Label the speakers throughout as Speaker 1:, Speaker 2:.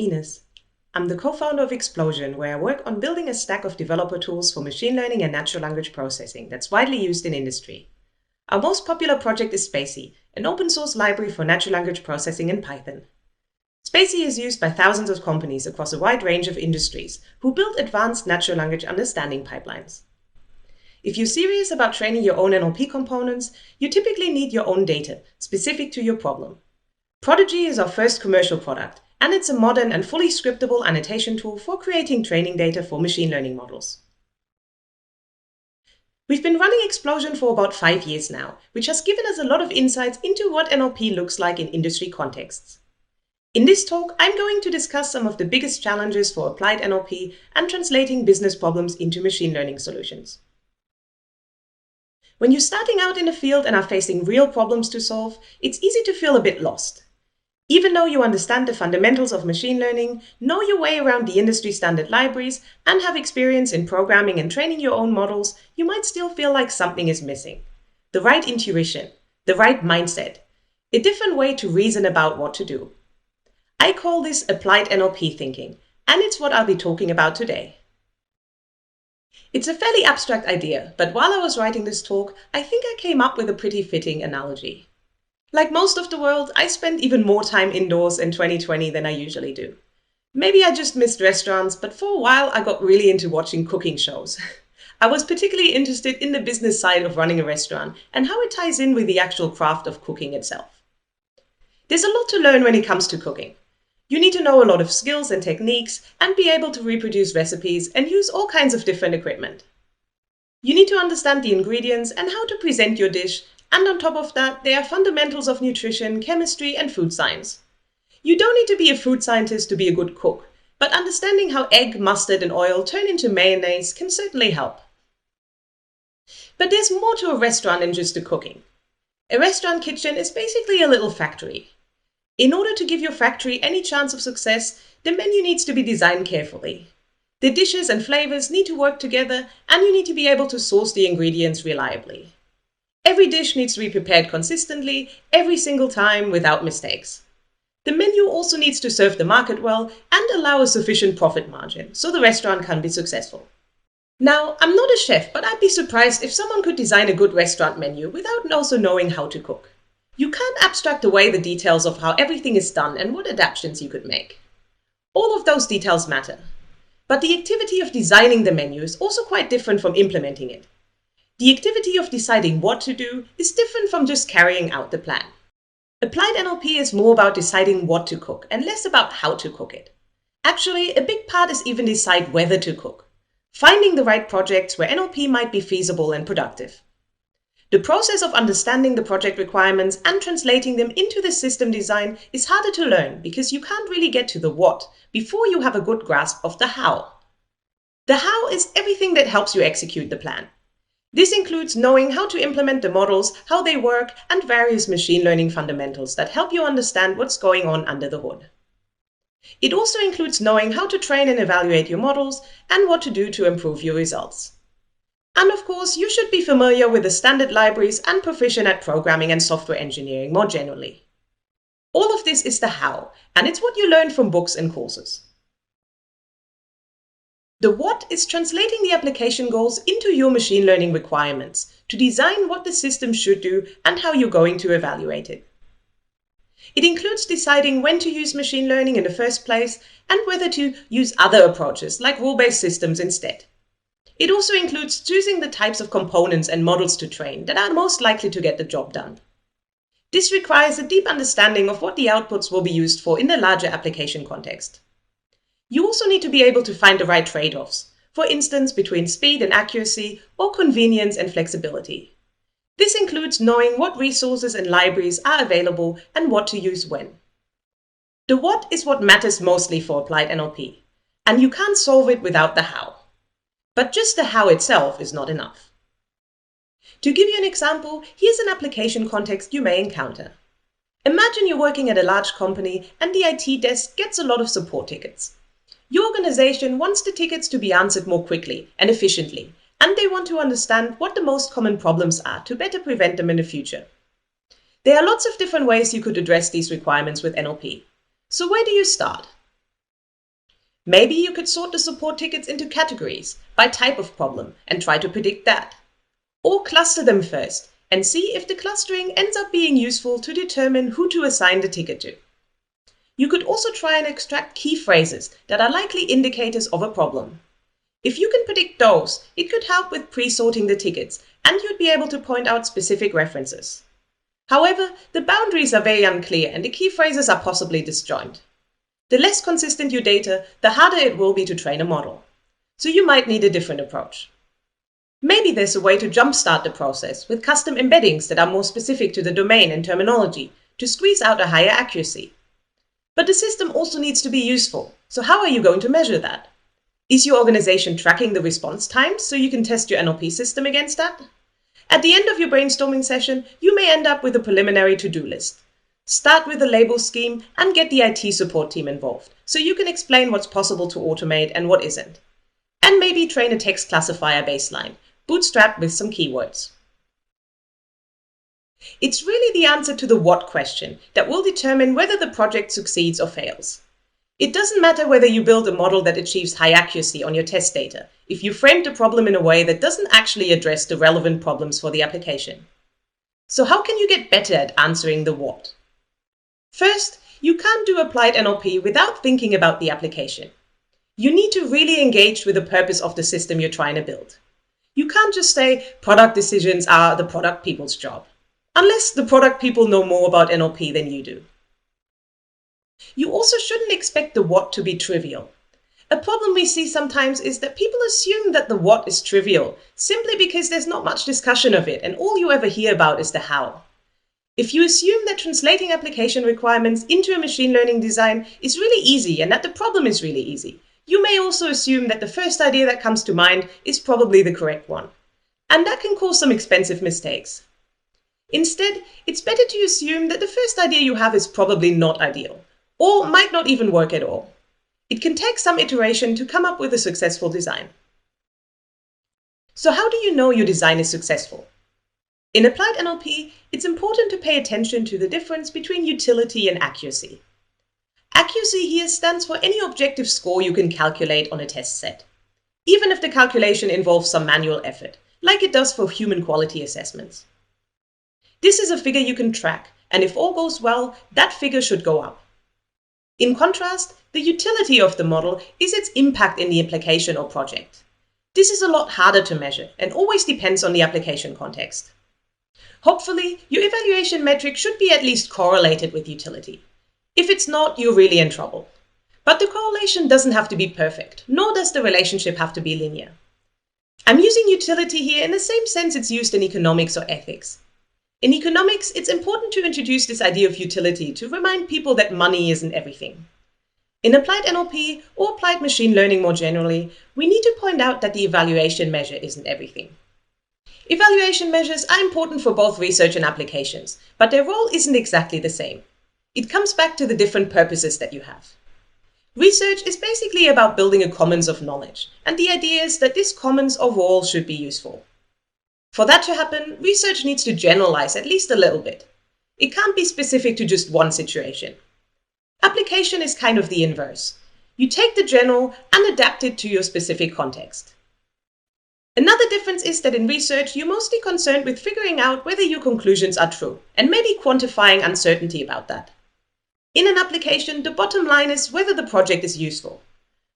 Speaker 1: Ines. I'm the co-founder of Explosion, where I work on building a stack of developer tools for machine learning and natural language processing that's widely used in industry. Our most popular project is spaCy, an open source library for natural language processing in Python. spaCy is used by thousands of companies across a wide range of industries who build advanced natural language understanding pipelines. If you're serious about training your own NLP components, you typically need your own data, specific to your problem. Prodigy is our first commercial product, and it's a modern and fully scriptable annotation tool for creating training data for machine learning models. We've been running Explosion for about 5 years now, which has given us a lot of insights into what NLP looks like in industry contexts. In this talk, I'm going to discuss some of the biggest challenges for applied NLP and translating business problems into machine learning solutions. When you're starting out in a field and are facing real problems to solve, it's easy to feel a bit lost. Even though you understand the fundamentals of machine learning, know your way around the industry standard libraries, and have experience in programming and training your own models, you might still feel like something is missing. The right intuition, the right mindset, a different way to reason about what to do. I call this applied NLP thinking, and it's what I'll be talking about today. It's a fairly abstract idea, but while I was writing this talk, I think I came up with a pretty fitting analogy. Like most of the world, I spent even more time indoors in 2020 than I usually do. Maybe I just missed restaurants, but for a while I got really into watching cooking shows. I was particularly interested in the business side of running a restaurant and how it ties in with the actual craft of cooking itself. There's a lot to learn when it comes to cooking. You need to know a lot of skills and techniques and be able to reproduce recipes and use all kinds of different equipment. You need to understand the ingredients and how to present your dish. And on top of that, there are fundamentals of nutrition, chemistry, and food science. You don't need to be a food scientist to be a good cook, but understanding how egg, mustard, and oil turn into mayonnaise can certainly help. But there's more to a restaurant than just the cooking. A restaurant kitchen is basically a little factory. In order to give your factory any chance of success, the menu needs to be designed carefully. The dishes and flavors need to work together, and you need to be able to source the ingredients reliably. Every dish needs to be prepared consistently, every single time, without mistakes. The menu also needs to serve the market well and allow a sufficient profit margin, so the restaurant can be successful. Now, I'm not a chef, but I'd be surprised if someone could design a good restaurant menu without also knowing how to cook. You can't abstract away the details of how everything is done and what adaptations you could make. All of those details matter. But the activity of designing the menu is also quite different from implementing it. The activity of deciding what to do is different from just carrying out the plan. Applied NLP is more about deciding what to cook and less about how to cook it. Actually, a big part is even decide whether to cook, finding the right projects where NLP might be feasible and productive. The process of understanding the project requirements and translating them into the system design is harder to learn because you can't really get to the what before you have a good grasp of the how. The how is everything that helps you execute the plan. This includes knowing how to implement the models, how they work, and various machine learning fundamentals that help you understand what's going on under the hood. It also includes knowing how to train and evaluate your models and what to do to improve your results. And of course, you should be familiar with the standard libraries and proficient at programming and software engineering more generally. All of this is the how, and it's what you learn from books and courses. The what is translating the application goals into your machine learning requirements to design what the system should do and how you're going to evaluate it. It includes deciding when to use machine learning in the first place and whether to use other approaches like rule-based systems instead. It also includes choosing the types of components and models to train that are most likely to get the job done. This requires a deep understanding of what the outputs will be used for in the larger application context. You also need to be able to find the right trade-offs, for instance, between speed and accuracy or convenience and flexibility. This includes knowing what resources and libraries are available and what to use when. The what is what matters mostly for applied NLP, and you can't solve it without the how. But just the how itself is not enough. To give you an example, here's an application context you may encounter. Imagine you're working at a large company and the IT desk gets a lot of support tickets. Your organization wants the tickets to be answered more quickly and efficiently, and they want to understand what the most common problems are to better prevent them in the future. There are lots of different ways you could address these requirements with NLP. So where do you start? Maybe you could sort the support tickets into categories by type of problem and try to predict that. Or cluster them first and see if the clustering ends up being useful to determine who to assign the ticket to. You could also try and extract key phrases that are likely indicators of a problem. If you can predict those, it could help with pre-sorting the tickets, and you'd be able to point out specific references. However, the boundaries are very unclear and the key phrases are possibly disjoint. The less consistent your data, the harder it will be to train a model. So you might need a different approach. Maybe there's a way to jumpstart the process with custom embeddings that are more specific to the domain and terminology to squeeze out a higher accuracy. But the system also needs to be useful, so how are you going to measure that? Is your organization tracking the response times so you can test your NLP system against that? At the end of your brainstorming session, you may end up with a preliminary to-do list. Start with a label scheme and get the IT support team involved, so you can explain what's possible to automate and what isn't. And maybe train a text classifier baseline, bootstrapped with some keywords. It's really the answer to the what question that will determine whether the project succeeds or fails. It doesn't matter whether you build a model that achieves high accuracy on your test data, if you framed the problem in a way that doesn't actually address the relevant problems for the application. So how can you get better at answering the what? First, you can't do applied NLP without thinking about the application. You need to really engage with the purpose of the system you're trying to build. You can't just say product decisions are the product people's job, unless the product people know more about NLP than you do. You also shouldn't expect the what to be trivial. A problem we see sometimes is that people assume that the what is trivial simply because there's not much discussion of it and all you ever hear about is the how. If you assume that translating application requirements into a machine learning design is really easy and that the problem is really easy, you may also assume that the first idea that comes to mind is probably the correct one. And that can cause some expensive mistakes. Instead, it's better to assume that the first idea you have is probably not ideal, or might not even work at all. It can take some iteration to come up with a successful design. So how do you know your design is successful? In applied NLP, it's important to pay attention to the difference between utility and accuracy. Accuracy here stands for any objective score you can calculate on a test set, even if the calculation involves some manual effort, like it does for human quality assessments. This is a figure you can track, and if all goes well, that figure should go up. In contrast, the utility of the model is its impact in the application or project. This is a lot harder to measure and always depends on the application context. Hopefully, your evaluation metric should be at least correlated with utility. If it's not, you're really in trouble. But the correlation doesn't have to be perfect, nor does the relationship have to be linear. I'm using utility here in the same sense it's used in economics or ethics. In economics, it's important to introduce this idea of utility to remind people that money isn't everything. In applied NLP, or applied machine learning more generally, we need to point out that the evaluation measure isn't everything. Evaluation measures are important for both research and applications, but their role isn't exactly the same. It comes back to the different purposes that you have. Research is basically about building a commons of knowledge, and the idea is that this commons overall should be useful. For that to happen, research needs to generalize at least a little bit. It can't be specific to just one situation. Application is kind of the inverse. You take the general and adapt it to your specific context. Another difference is that in research, you're mostly concerned with figuring out whether your conclusions are true, and maybe quantifying uncertainty about that. In an application, the bottom line is whether the project is useful.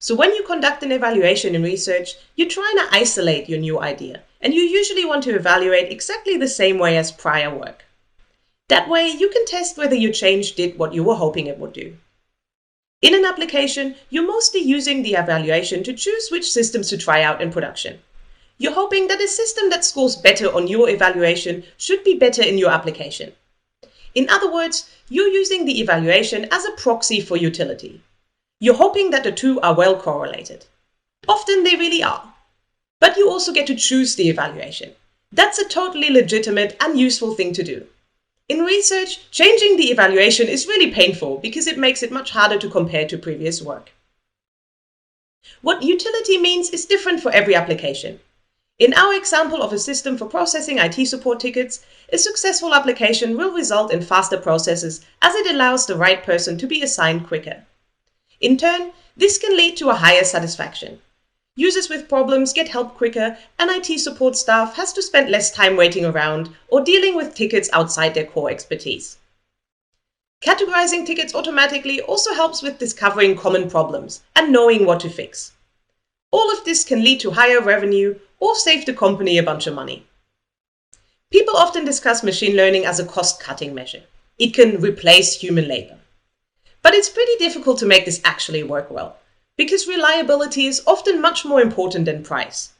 Speaker 1: So when you conduct an evaluation in research, you're trying to isolate your new idea, and you usually want to evaluate exactly the same way as prior work. That way, you can test whether your change did what you were hoping it would do. In an application, you're mostly using the evaluation to choose which systems to try out in production. You're hoping that a system that scores better on your evaluation should be better in your application. In other words, you're using the evaluation as a proxy for utility. You're hoping that the two are well correlated. Often they really are. But you also get to choose the evaluation. That's a totally legitimate and useful thing to do. In research, changing the evaluation is really painful because it makes it much harder to compare to previous work. What utility means is different for every application. In our example of a system for processing IT support tickets, a successful application will result in faster processes as it allows the right person to be assigned quicker. In turn, this can lead to a higher satisfaction. Users with problems get help quicker, and IT support staff has to spend less time waiting around or dealing with tickets outside their core expertise. Categorizing tickets automatically also helps with discovering common problems and knowing what to fix. All of this can lead to higher revenue or save the company a bunch of money. People often discuss machine learning as a cost-cutting measure. It can replace human labor. But it's pretty difficult to make this actually work well, because reliability is often much more important than price.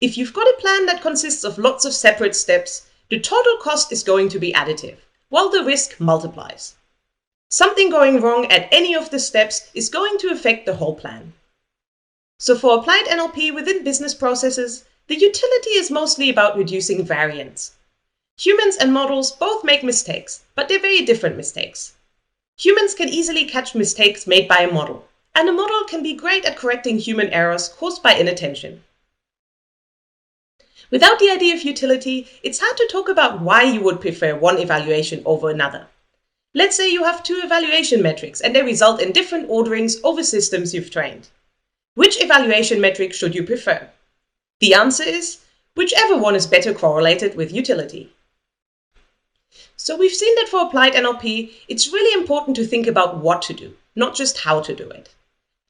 Speaker 1: If you've got a plan that consists of lots of separate steps, the total cost is going to be additive, while the risk multiplies. Something going wrong at any of the steps is going to affect the whole plan. So for applied NLP within business processes, the utility is mostly about reducing variance. Humans and models both make mistakes, but they're very different mistakes. Humans can easily catch mistakes made by a model, and a model can be great at correcting human errors caused by inattention. Without the idea of utility, it's hard to talk about why you would prefer one evaluation over another. Let's say you have two evaluation metrics and they result in different orderings over systems you've trained. Which evaluation metric should you prefer? The answer is whichever one is better correlated with utility. So we've seen that for applied NLP, it's really important to think about what to do, not just how to do it.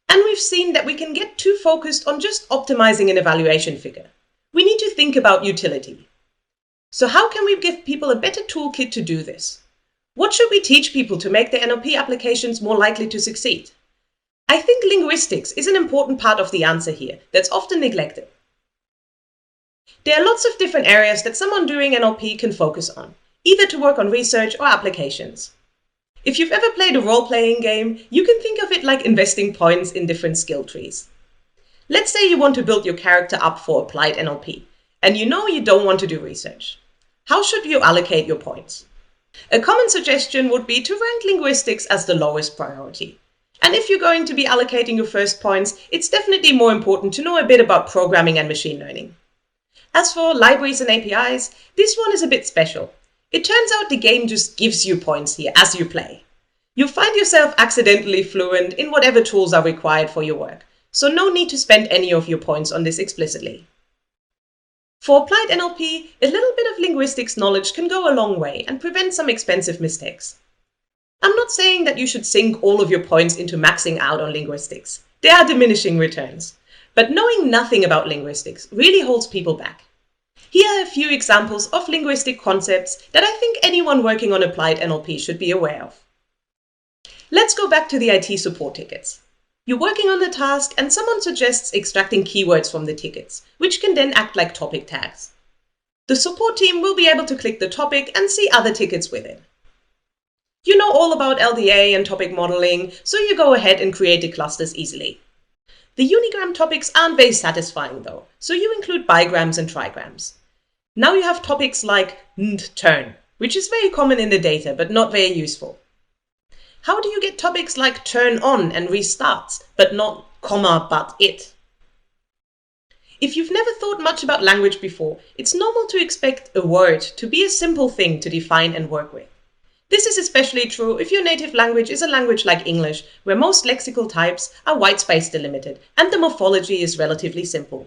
Speaker 1: And we've seen that we can get too focused on just optimizing an evaluation figure. We need to think about utility. So how can we give people a better toolkit to do this? What should we teach people to make their NLP applications more likely to succeed? I think linguistics is an important part of the answer here that's often neglected. There are lots of different areas that someone doing NLP can focus on, either to work on research or applications. If you've ever played a role-playing game, you can think of it like investing points in different skill trees. Let's say you want to build your character up for applied NLP, and you know you don't want to do research. How should you allocate your points? A common suggestion would be to rank linguistics as the lowest priority. And if you're going to be allocating your first points, it's definitely more important to know a bit about programming and machine learning. As for libraries and APIs, this one is a bit special. It turns out the game just gives you points here as you play. You'll find yourself accidentally fluent in whatever tools are required for your work, so no need to spend any of your points on this explicitly. For applied NLP, a little bit of linguistics knowledge can go a long way and prevent some expensive mistakes. I'm not saying that you should sink all of your points into maxing out on linguistics. There are diminishing returns. But knowing nothing about linguistics really holds people back. Here are a few examples of linguistic concepts that I think anyone working on applied NLP should be aware of. Let's go back to the IT support tickets. You're working on the task and someone suggests extracting keywords from the tickets, which can then act like topic tags. The support team will be able to click the topic and see other tickets with it. You know all about LDA and topic modeling, so you go ahead and create the clusters easily. The unigram topics aren't very satisfying though, so you include bigrams and trigrams. Now you have topics like turn, which is very common in the data but not very useful. How do you get topics like turn on and restarts, but not comma but it? If you've never thought much about language before, it's normal to expect a word to be a simple thing to define and work with. This is especially true if your native language is a language like English, where most lexical types are whitespace delimited and the morphology is relatively simple.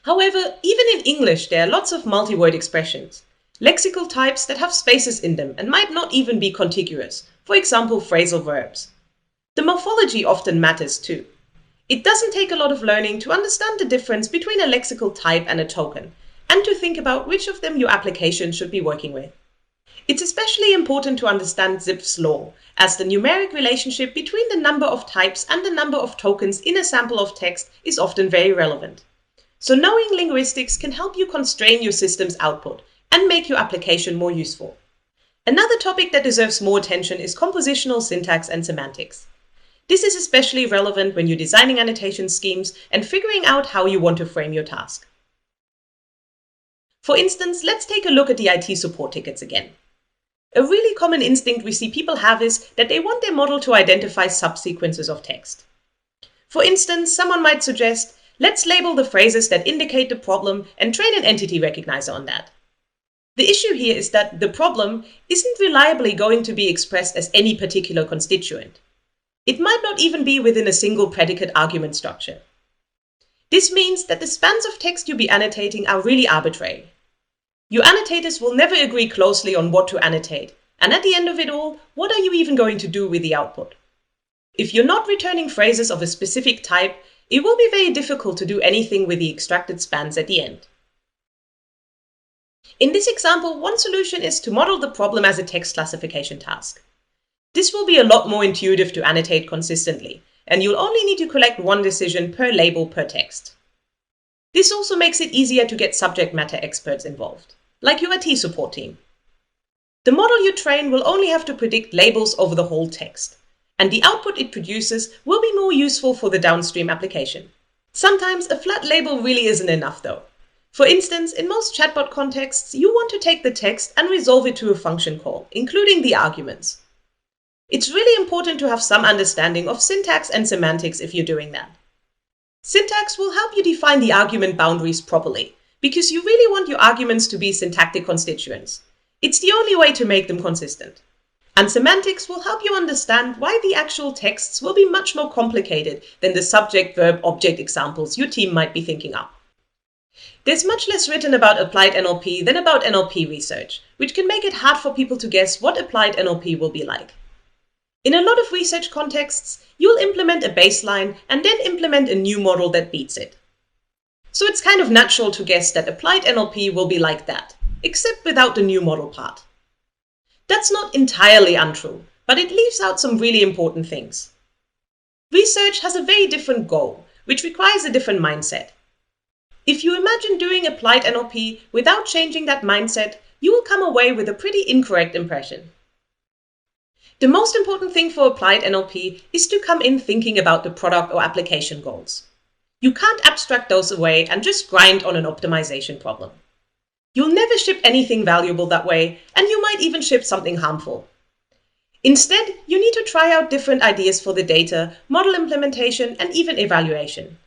Speaker 1: However, even in English, there are lots of multi-word expressions, lexical types that have spaces in them and might not even be contiguous, for example, phrasal verbs. The morphology often matters too. It doesn't take a lot of learning to understand the difference between a lexical type and a token, and to think about which of them your application should be working with. It's especially important to understand Zipf's law, as the numeric relationship between the number of types and the number of tokens in a sample of text is often very relevant. So knowing linguistics can help you constrain your system's output and make your application more useful. Another topic that deserves more attention is compositional syntax and semantics. This is especially relevant when you're designing annotation schemes and figuring out how you want to frame your task. For instance, let's take a look at the IT support tickets again. A really common instinct we see people have is that they want their model to identify subsequences of text. For instance, someone might suggest, let's label the phrases that indicate the problem and train an entity recognizer on that. The issue here is that the problem isn't reliably going to be expressed as any particular constituent. It might not even be within a single predicate argument structure. This means that the spans of text you'll be annotating are really arbitrary. Your annotators will never agree closely on what to annotate, and at the end of it all, what are you even going to do with the output? If you're not returning phrases of a specific type, it will be very difficult to do anything with the extracted spans at the end. In this example, one solution is to model the problem as a text classification task. This will be a lot more intuitive to annotate consistently, and you'll only need to collect one decision per label per text. This also makes it easier to get subject matter experts involved, like your IT support team. The model you train will only have to predict labels over the whole text, and the output it produces will be more useful for the downstream application. Sometimes a flat label really isn't enough though. For instance, in most chatbot contexts, you want to take the text and resolve it to a function call, including the arguments. It's really important to have some understanding of syntax and semantics if you're doing that. Syntax will help you define the argument boundaries properly, because you really want your arguments to be syntactic constituents. It's the only way to make them consistent. And semantics will help you understand why the actual texts will be much more complicated than the subject-verb-object examples your team might be thinking up. There's much less written about applied NLP than about NLP research, which can make it hard for people to guess what applied NLP will be like. In a lot of research contexts, you'll implement a baseline and then implement a new model that beats it. So it's kind of natural to guess that applied NLP will be like that, except without the new model part. That's not entirely untrue, but it leaves out some really important things. Research has a very different goal, which requires a different mindset. If you imagine doing applied NLP without changing that mindset, you will come away with a pretty incorrect impression. The most important thing for applied NLP is to come in thinking about the product or application goals. You can't abstract those away and just grind on an optimization problem. You'll never ship anything valuable that way, and you might even ship something harmful. Instead, you need to try out different ideas for the data, model implementation, and even evaluation.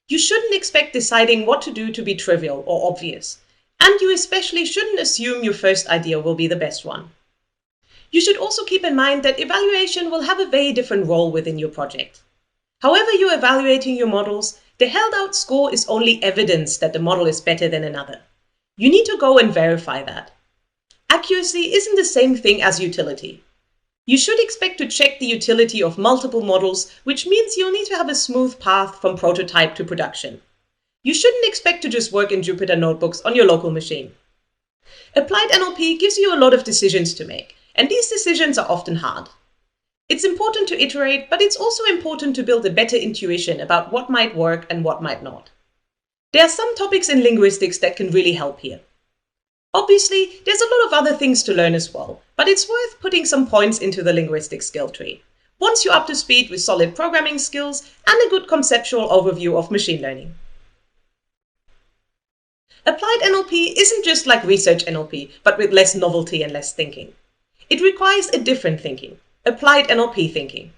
Speaker 1: You shouldn't expect deciding what to do to be trivial or obvious, and you especially shouldn't assume your first idea will be the best one. You should also keep in mind that evaluation will have a very different role within your project. However you're evaluating your models, the held out score is only evidence that the model is better than another. You need to go and verify that. Accuracy isn't the same thing as utility. You should expect to check the utility of multiple models, which means you'll need to have a smooth path from prototype to production. You shouldn't expect to just work in Jupyter notebooks on your local machine. Applied NLP gives you a lot of decisions to make, and these decisions are often hard. It's important to iterate, but it's also important to build a better intuition about what might work and what might not. There are some topics in linguistics that can really help here. Obviously, there's a lot of other things to learn as well, but it's worth putting some points into the linguistic skill tree, once you're up to speed with solid programming skills and a good conceptual overview of machine learning. Applied NLP isn't just like research NLP, but with less novelty and less thinking. It requires a different thinking, applied NLP thinking.